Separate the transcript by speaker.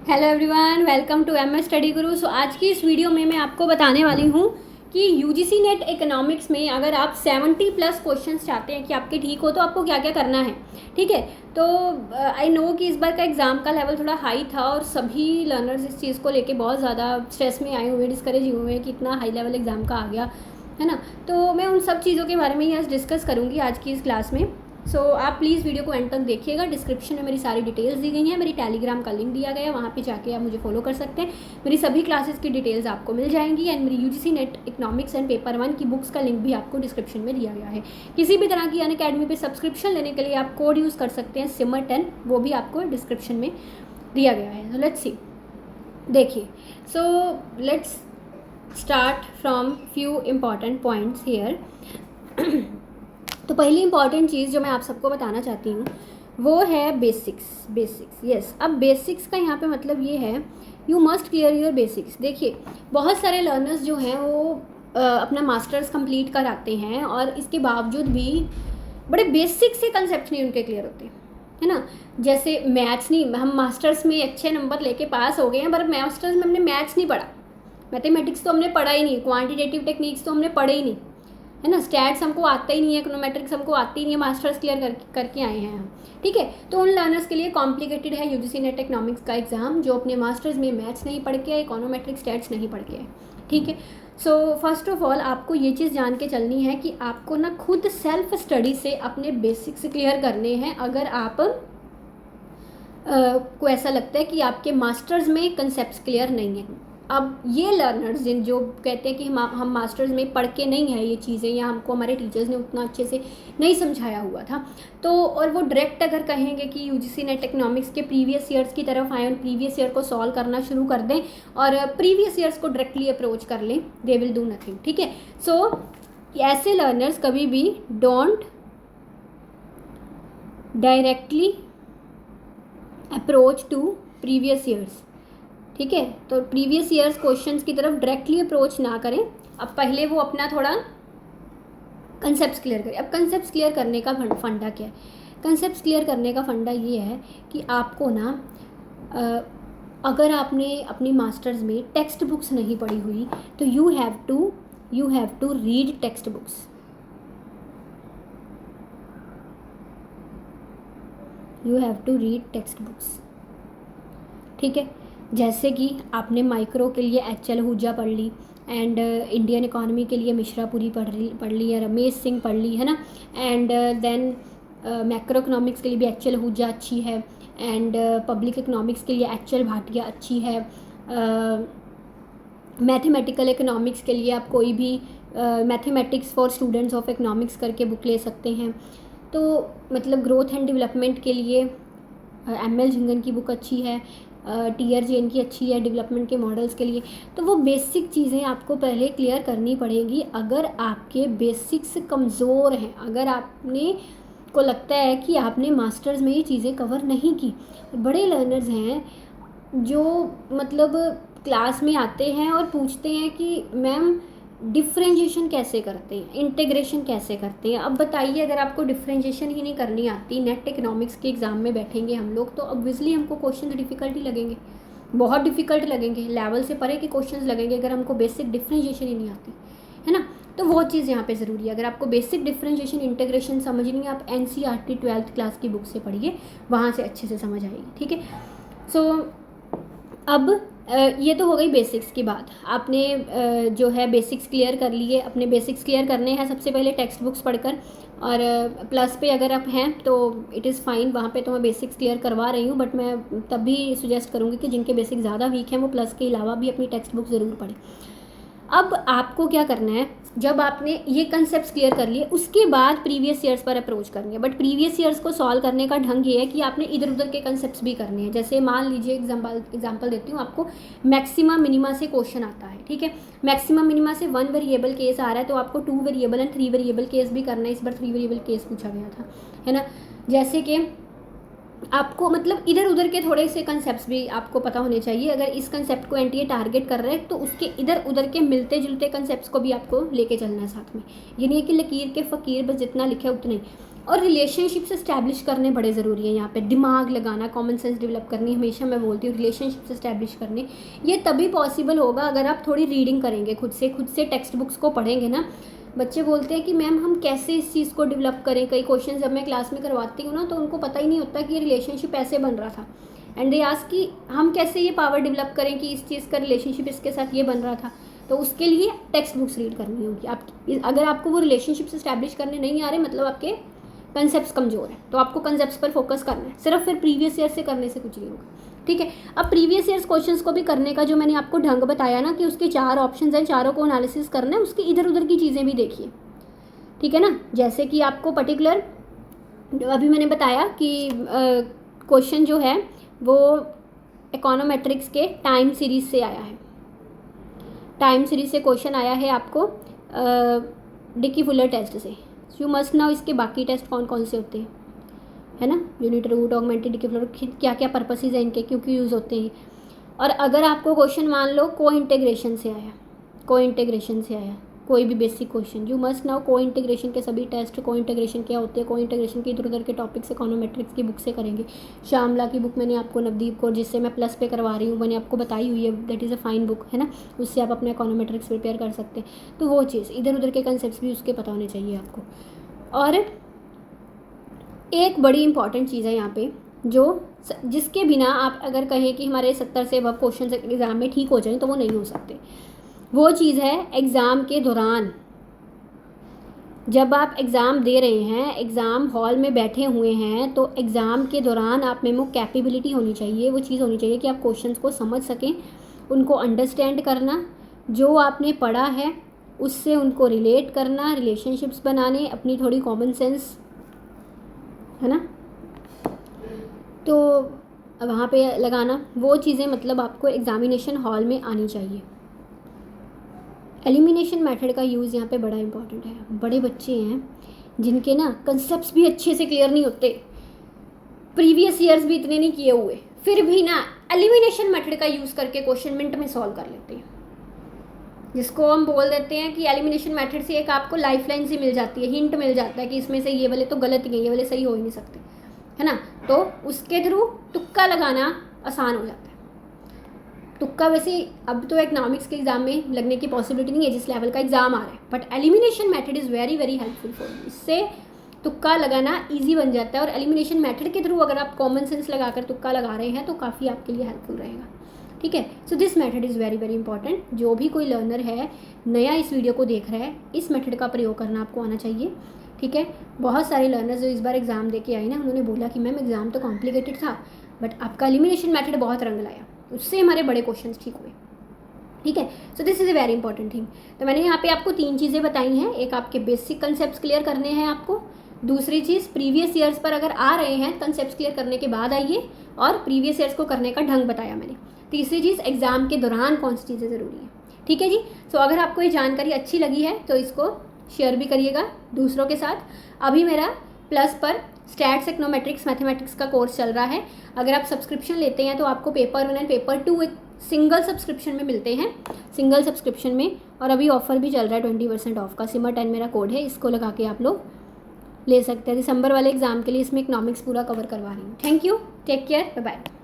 Speaker 1: Hello everyone, welcome to M S study guru. So आज की इस वीडियो में मैं आपको बताने वाली हूँ कि यूजीसी नेट इकोनॉमिक्स में अगर आप 70+ क्वेश्चंस चाहते हैं कि आपके ठीक हो तो आपको क्या क्या करना है। ठीक है, तो आई नो कि इस बार का एग्ज़ाम का लेवल थोड़ा हाई था और सभी लर्नर्स इस चीज़ को लेके बहुत ज़्यादा स्ट्रेस में आए हुए, डिस्करेज हुए हैं कि इतना हाई लेवल एग्ज़ाम का आ गया है ना। तो मैं उन सब चीज़ों के बारे में ही आज डिस्कस करूँगी आज की इस क्लास में। सो आप प्लीज़ वीडियो को एंड तक देखिएगा। डिस्क्रिप्शन में मेरी सारी डिटेल्स दी गई हैं, मेरी टेलीग्राम का लिंक दिया गया है, वहाँ पे जाके आप मुझे फॉलो कर सकते हैं। मेरी सभी क्लासेस की डिटेल्स आपको मिल जाएंगी एंड मेरी UGC net economics and paper 1 की बुक्स का लिंक भी आपको डिस्क्रिप्शन में दिया गया है। किसी भी तरह की अनअकैडमी पे सब्सक्रिप्शन लेने के लिए आप कोड यूज़ कर सकते हैं SIMMER10, वो भी आपको डिस्क्रिप्शन में दिया गया है। सो लेट्स सी, देखिए, so let's start from few important points here. तो पहली इंपॉर्टेंट चीज़ जो मैं आप सबको बताना चाहती हूँ वो है बेसिक्स। यस, अब बेसिक्स का यहाँ पे मतलब ये है you must clear your basics. देखिए, बहुत सारे लर्नर्स जो हैं वो अपना मास्टर्स कंप्लीट कर आते हैं और इसके बावजूद भी बड़े बेसिक से कंसेप्ट नहीं उनके क्लियर होते, है ना। जैसे मैथ्स नहीं, हम मास्टर्स में अच्छे नंबर लेके पास हो गए हैं पर मास्टर्स में हमने मैथ्स नहीं पढ़ा, मैथमेटिक्स तो हमने पढ़ा ही नहीं, क्वान्टिटेटिव टेक्निक्स तो हमने पढ़े ही नहीं, है ना। स्टैट्स हमको आता ही नहीं है, इकोनोमेट्रिक्स हमको आती ही नहीं है, मास्टर्स क्लियर करके आए हैं हम। ठीक है, तो उन लर्नर्स के लिए कॉम्प्लिकेटेड है यूजीसी नेट इकोनॉमिक्स का एग्जाम जो अपने मास्टर्स में मैथ्स नहीं पढ़ के आए, इकोनोमेट्रिक्स स्टैट्स नहीं पढ़ के आए। ठीक है, सो फर्स्ट ऑफ ऑल आपको ये चीज़ जान के चलनी है कि आपको ना खुद सेल्फ स्टडी से अपने बेसिक्स क्लियर करने हैं। अगर आप को ऐसा लगता है कि आपके मास्टर्स में कंसेप्ट क्लियर नहीं है। अब ये लर्नर्स जिन जो कहते हैं कि हम मास्टर्स में पढ़ के नहीं है ये चीज़ें, या हमको हमारे टीचर्स ने उतना अच्छे से नहीं समझाया हुआ था, तो और वो डायरेक्ट अगर कहेंगे कि यूजीसी नेट इकोनॉमिक्स के प्रीवियस ईयर्स की तरफ आए और प्रीवियस ईयर को सॉल्व करना शुरू कर दें और प्रीवियस ईयर्स को डायरेक्टली अप्रोच कर लें, दे विल डू नथिंग। ठीक है, सो ऐसे लर्नर्स कभी भी don't directly approach to previous years. ठीक है, तो प्रीवियस ईयर्स क्वेश्चंस की तरफ डायरेक्टली अप्रोच ना करें। अब पहले वो अपना थोड़ा कंसेप्ट क्लियर करें। अब कंसेप्ट क्लियर करने का फंडा क्या है? कंसेप्ट क्लियर करने का फंडा ये है कि आपको ना अगर आपने अपनी मास्टर्स में टेक्स्ट बुक्स नहीं पढ़ी हुई तो you have to read text books. You have to read text books. ठीक है, जैसे कि आपने माइक्रो के लिए HL आहूजा पढ़ ली एंड इंडियन इकोनॉमी के लिए मिश्रापुरी पढ़ ली या रमेश सिंह पढ़ ली, है ना। एंड देन मैक्रो इकोनॉमिक्स के लिए भी HL आहूजा अच्छी है एंड पब्लिक इकोनॉमिक्स के लिए HL भाटिया अच्छी है। मैथमेटिकल इकोनॉमिक्स के लिए आप कोई भी mathematics for students of economics करके बुक ले सकते हैं। तो मतलब ग्रोथ एंड डेवलपमेंट के लिए ML झिंगन की बुक अच्छी है, TR जैन की अच्छी है डेवलपमेंट के मॉडल्स के लिए। तो वो बेसिक चीज़ें आपको पहले क्लियर करनी पड़ेगी। अगर आपके बेसिक्स कमज़ोर हैं, अगर आपने को लगता है कि आपने मास्टर्स में ये चीज़ें कवर नहीं की, बड़े लर्नर्स हैं जो मतलब क्लास में आते हैं और पूछते हैं कि मैम डिफ्रेंशिएशन कैसे करते हैं, इंटीग्रेशन कैसे करते हैं। अब बताइए, अगर आपको डिफ्रेंशिएशन ही नहीं करनी आती, नेट इकोनॉमिक्स के एग्ज़ाम में बैठेंगे हम लोग तो ऑब्वियसली हमको क्वेश्चन डिफ़िकल्ट ही लगेंगे, बहुत डिफ़िकल्ट लगेंगे, लेवल से परे के क्वेश्चंस लगेंगे अगर हमको बेसिक डिफ्रेंशिएशन ही नहीं आती, है ना। तो वो चीज़ यहाँ पे ज़रूरी है। अगर आपको बेसिक डिफ्रेंशिएशन इंटीग्रेशन समझनी है, आप NCERT 12th क्लास की बुक से पढ़िए, वहाँ से अच्छे से समझ आएगी। ठीक है, सो अब ये तो हो गई बेसिक्स की बात। आपने जो है बेसिक्स क्लियर कर लिए। अपने बेसिक्स क्लियर करने हैं सबसे पहले टेक्स्ट बुक्स पढ़कर, और प्लस पे अगर आप हैं तो इट इज़ फाइन, वहाँ पे तो मैं बेसिक्स क्लियर करवा रही हूँ, बट मैं तब भी सुजेस्ट करूँगी कि जिनके बेसिक्स ज़्यादा वीक हैं वो प्लस के अलावा भी अपनी टेक्स्ट बुक ज़रूर पढ़ें। अब आपको क्या करना है, जब आपने ये कंसेप्ट क्लियर कर लिए उसके बाद प्रीवियस ईयर्स पर अप्रोच करेंगे। बट प्रीवियस ईयर्स को सॉल्व करने का ढंग ये है कि आपने इधर उधर के कंसेप्ट्स भी करने हैं। जैसे मान लीजिए एग्जांपल देती हूँ आपको, मैक्सिमा मिनिमा से क्वेश्चन आता है। ठीक है, मैक्सिमा मिनिमा से 1 वेरिएबल केस आ रहा है तो आपको 2 वेरिएबल एंड 3 वेरिएबल केस भी करना है। इस बार 3 वेरिएबल केस पूछा गया था, है ना। जैसे कि आपको मतलब इधर उधर के थोड़े से कंसेप्ट्स भी आपको पता होने चाहिए। अगर इस कंसेप्ट को एनटीए टारगेट कर रहे हैं तो उसके इधर उधर के मिलते जुलते कंसेप्ट्स को भी आपको लेके चलना है साथ में। ये नहीं है कि लकीर के फ़कीर बस जितना लिखे उतना ही। और रिलेशनशिप्स इस्टेब्लिश करने बड़े ज़रूरी है यहाँ पे, दिमाग लगाना, कॉमन सेंस डेवलप करनी, हमेशा मैं बोलती हूँ रिलेशनशिप्स इस्टेब्लिश करने। ये तभी पॉसिबल होगा अगर आप थोड़ी रीडिंग करेंगे, खुद से टेक्स्ट बुक्स को पढ़ेंगे ना। बच्चे बोलते हैं कि मैम हम कैसे इस चीज़ को डेवलप करें, कई क्वेश्चन जब मैं क्लास में करवाती हूँ ना तो उनको पता ही नहीं होता कि ये रिलेशनशिप ऐसे बन रहा था, एंड दे आस्क कि हम कैसे ये पावर डेवलप करें कि इस चीज़ का रिलेशनशिप इसके साथ ये बन रहा था। तो उसके लिए टेक्स्ट बुक्स रीड करनी होगी आप। अगर आपको वो रिलेशनशिप्स इस्टेब्लिश करने नहीं आ रहे, मतलब आपके कंसेप्ट कमज़ोर है, तो आपको कंसेप्ट पर फोकस करना है सिर्फ, फिर प्रीवियस ईयर से करने से कुछ नहीं होगा, ठीक है। अब प्रीवियस ईयर्स क्वेश्चंस को भी करने का जो मैंने आपको ढंग बताया ना कि उसके 4 ऑप्शंस हैं, चारों को एनालिसिस करना है, उसकी इधर उधर की चीज़ें भी देखिए, ठीक है ना। जैसे कि आपको पर्टिकुलर अभी मैंने बताया कि क्वेश्चन जो है वो इकोनोमेट्रिक्स के टाइम सीरीज से आया है, टाइम सीरीज से क्वेश्चन आया है आपको डिकी फुलर टेस्ट से। यू मस्ट नाउ इसके बाकी टेस्ट कौन कौन से होते हैं, है ना, unit root, augmented, Dickey Fuller, क्या क्या पर्पसेस हैं इनके, क्यों क्यों यूज़ होते हैं। और अगर आपको क्वेश्चन मान लो को इंटीग्रेशन से आया, को इंटीग्रेशन से आया कोई भी basic question, you must now को इंटीग्रेशन के सभी टेस्ट, को इंटीग्रेशन क्या होते हैं, को इंटीग्रेशन के इधर उधर के टॉपिक्स इकोनोमेट्रिक्स की बुक से करेंगे। श्यामला की बुक मैंने आपको, नवदीप कौर जिससे मैं प्लस पे करवा रही हूँ, मैंने आपको बताई हुई है, that is a fine book, है ना, उससे आप अपना इकोनोमेट्रिक्स प्रिपेयर कर सकते हैं। तो वो चीज़, इधर उधर के कंसेप्ट भी उसके पता होने चाहिए आपको। और एक बड़ी इंपॉर्टेंट चीज़ है यहाँ पे, जो जिसके बिना आप अगर कहें कि हमारे 70 से अब क्वेश्चन एग्ज़ाम में ठीक हो जाएं तो वो नहीं हो सकते। वो चीज़ है एग्ज़ाम के दौरान, जब आप एग्ज़ाम दे रहे हैं, एग्ज़ाम हॉल में बैठे हुए हैं, तो एग्ज़ाम के दौरान आप में वो कैपेबिलिटी होनी चाहिए, वो चीज़ होनी चाहिए कि आप क्वेश्चंस को समझ सकें, उनको अंडरस्टैंड करना, जो आपने पढ़ा है उससे उनको रिलेट करना, रिलेशनशिप्स बनाने, अपनी थोड़ी कॉमन सेंस, है ना, तो वहाँ पे लगाना, वो चीज़ें मतलब आपको एग्ज़ामिनेशन हॉल में आनी चाहिए। एलिमिनेशन मेथड का यूज़ यहाँ पे बड़ा इंपॉर्टेंट है। बड़े बच्चे हैं जिनके ना कंसेप्ट्स भी अच्छे से क्लियर नहीं होते, प्रीवियस ईयर्स भी इतने नहीं किए हुए, फिर भी ना एलिमिनेशन मेथड का यूज़ करके क्वेश्चन मिनट में सॉल्व कर लेते हैं, जिसको हम बोल देते हैं कि एलिमिनेशन मेथड से एक आपको लाइफ लाइन सी मिल जाती है, हिंट मिल जाता है कि इसमें से ये वाले तो गलत ही हैं, ये वाले सही हो ही नहीं सकते, है ना। तो उसके थ्रू तुक्का लगाना आसान हो जाता है। तुक्का वैसे अब तो इकोनॉमिक्स के एग्जाम में लगने की पॉसिबिलिटी नहीं है जिस लेवल का एग्जाम आ रहा है, but elimination method is very very helpful for you. इससे तुक्का लगाना इजी बन जाता है, और एलिमिनेशन मेथड के थ्रू अगर आप कॉमन सेंस लगाकर तुक्का लगा रहे हैं तो काफ़ी आपके लिए हेल्पफुल रहेगा, ठीक है। So this method is very very important. जो भी कोई लर्नर है नया इस वीडियो को देख रहा है, इस मेथड का प्रयोग करना आपको आना चाहिए, ठीक है। बहुत सारे लर्नर्स जो इस बार एग्ज़ाम दे के आए ना, उन्होंने बोला कि मैम एग्ज़ाम तो कॉम्प्लिकेटेड था बट आपका एलिमिनेशन मेथड बहुत रंग लाया, उससे हमारे बड़े क्वेश्चन ठीक हुए, ठीक है। So this is a very important thing. तो मैंने यहाँ पे आपको 3 चीज़ें बताई हैं। एक आपके बेसिक कंसेप्ट क्लियर करने हैं आपको, दूसरी चीज़ प्रीवियस ईयर्स पर अगर आ रहे हैं कंसेप्ट क्लियर करने के बाद आइए, और प्रीवियस ईयर्स को करने का ढंग बताया मैंने। तीसरी चीज़ एग्जाम के दौरान कौन सी चीज़ें ज़रूरी है, ठीक है जी। सो अगर आपको ये जानकारी अच्छी लगी है तो इसको शेयर भी करिएगा दूसरों के साथ। अभी मेरा प्लस पर स्टैट्स इकोनोमेट्रिक्स मैथमेटिक्स का कोर्स चल रहा है। अगर आप सब्सक्रिप्शन लेते हैं तो आपको पेपर 1 एंड पेपर 2 एक सिंगल सब्सक्रिप्शन में मिलते हैं, सिंगल सब्सक्रिप्शन में। और अभी ऑफर भी चल रहा है 20% ऑफ का, सिमर 10 मेरा कोड है, इसको लगा के आप लोग ले सकते हैं। दिसंबर वाले एग्जाम के लिए इसमें इकोनॉमिक्स पूरा कवर करवा रही हूँ। Thank you, take care, bye bye.